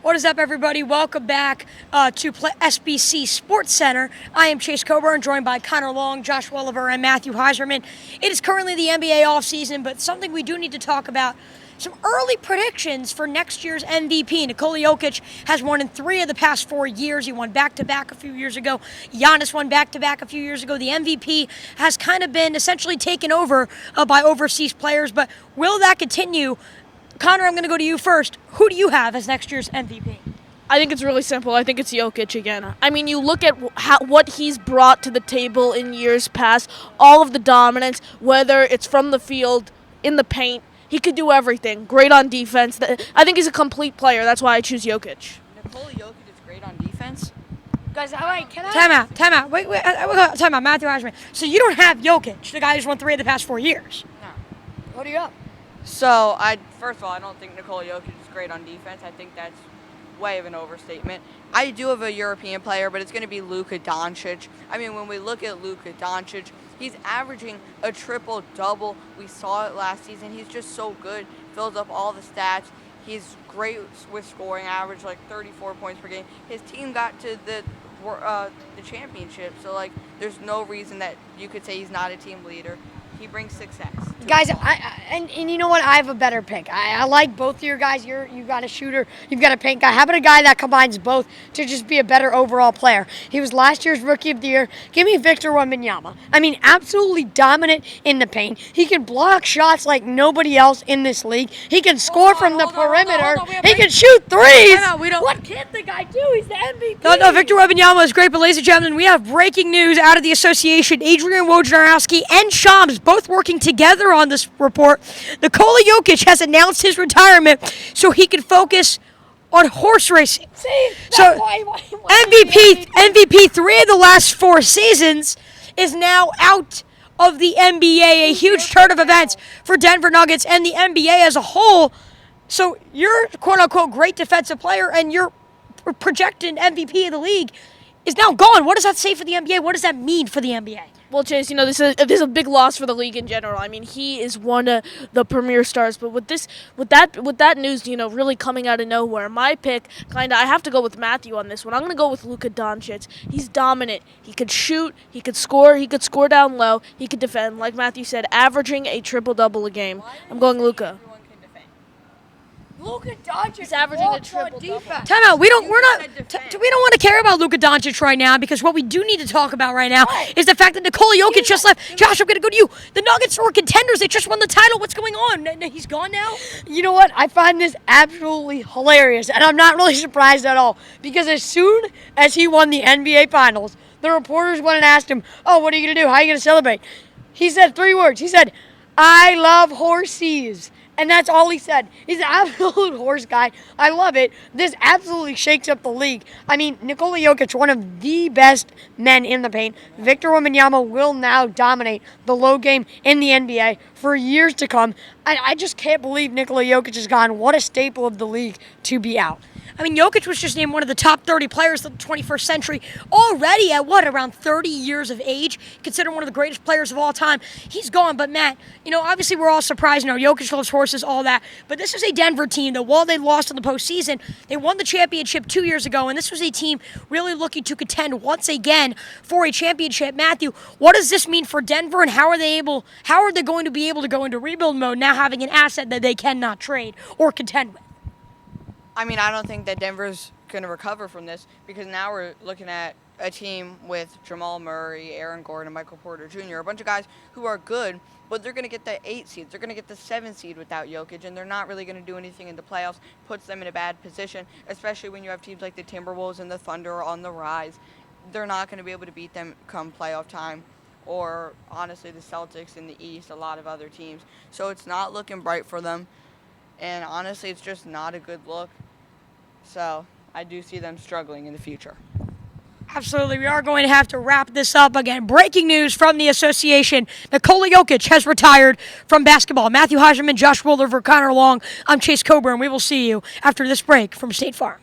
What is up, everybody? Welcome back to SBC Sports Center. I am Chase Coburn, joined by Connor Long, Josh Welliver, and Matthew Heiserman. It is currently the NBA offseason, but something we do need to talk about. Some early predictions for next year's MVP. Nikola Jokic has won in 3 of the past 4 years. He won back-to-back a few years ago. Giannis won back-to-back a few years ago. The MVP has kind of been essentially taken over by overseas players, but will that continue? Connor, I'm going to go to you first. Who do you have as next year's MVP? I think it's really simple. I think it's Jokic again. I mean, you look at what he's brought to the table in years past, all of the dominance, whether it's from the field, in the paint. He could do everything. Great on defense. I think he's a complete player. That's why I choose Jokic. Nikola Jokic is great on defense. Guys, wait, can I? Time out. Wait, time out. Matthew Heiserman. So you don't have Jokic, the guy who's won 3 of the past 4 years. No. What do you got? So, first of all, I don't think Nikola Jokic is great on defense. I think that's way of an overstatement. I do have a European player, but it's going to be Luka Doncic. I mean, when we look at Luka Doncic, he's averaging a triple-double. We saw it last season. He's just so good, fills up all the stats. He's great with scoring, average like 34 points per game. His team got to the championship, so like there's no reason that you could say he's not a team leader. He brings success. Guys, and you know what? I have a better pick. I like both of your guys. You've got a shooter, you've got a paint guy. How about a guy that combines both to just be a better overall player? He was last year's Rookie of the Year. Give me Victor Wembanyama. I mean, absolutely dominant in the paint. He can block shots like nobody else in this league. He can score from the perimeter. He can shoot threes. What can't the guy do? He's the MVP. No, Victor Wembanyama is great, but ladies and gentlemen, we have breaking news out of the association. Adrian Wojnarowski and Shams both working together on this report. Nikola Jokic has announced his retirement so he can focus on horse racing. MVP 3 of the last 4 seasons is now out of the NBA, a huge turn of events for Denver Nuggets and the NBA as a whole. So your quote-unquote great defensive player and your projected MVP of the league is now gone. What does that say for the NBA? What does that mean for the NBA? Well, Chase, this is a big loss for the league in general. I mean, he is one of the premier stars, but with that news, really coming out of nowhere, my pick, I have to go with Matthew on this one. I'm going to go with Luka Doncic. He's dominant. He could shoot. He could score down low. He could defend, like Matthew said, averaging a triple-double a game. I'm going Luka. Luka Doncic is averaging a triple-double. Time out. We don't want to care about Luka Doncic right now, because what we do need to talk about right now is the fact that Nikola Jokic just left. Josh, I'm going to go to you. The Nuggets were contenders. They just won the title. What's going on? He's gone now? You know what? I find this absolutely hilarious, and I'm not really surprised at all, because as soon as he won the NBA Finals, the reporters went and asked him, "Oh, what are you going to do? How are you going to celebrate?" He said 3 words. He said, "I love horses." And that's all he said. He's an absolute horse guy. I love it. This absolutely shakes up the league. I mean, Nikola Jokic, one of the best men in the paint. Victor Wembanyama will now dominate the low game in the NBA for years to come. I just can't believe Nikola Jokic is gone. What a staple of the league to be out. I mean, Jokic was just named one of the top 30 players of the 21st century already at, around 30 years of age, considered one of the greatest players of all time. He's gone, but Matt, obviously we're all surprised. Jokic loves horses, all that, but this is a Denver team that, while they lost in the postseason, they won the championship 2 years ago, and this was a team really looking to contend once again for a championship. Matthew, what does this mean for Denver, and how are they going to be able to go into rebuild mode now, having an asset that they cannot trade or contend with? I mean, I don't think that Denver's going to recover from this, because now we're looking at a team with Jamal Murray, Aaron Gordon, Michael Porter Jr., a bunch of guys who are good, but they're going to get the 8 seeds. They're going to get the 7 seed without Jokic, and they're not really going to do anything in the playoffs. Puts them in a bad position, especially when you have teams like the Timberwolves and the Thunder on the rise. They're not going to be able to beat them come playoff time, or honestly the Celtics in the East, a lot of other teams. So it's not looking bright for them, and honestly it's just not a good look. So I do see them struggling in the future. Absolutely. We are going to have to wrap this up again. Breaking news from the association. Nikola Jokic has retired from basketball. Matthew Heiserman, Josh Welliver, Connor Long. I'm Chase Coburn. We will see you after this break from State Farm.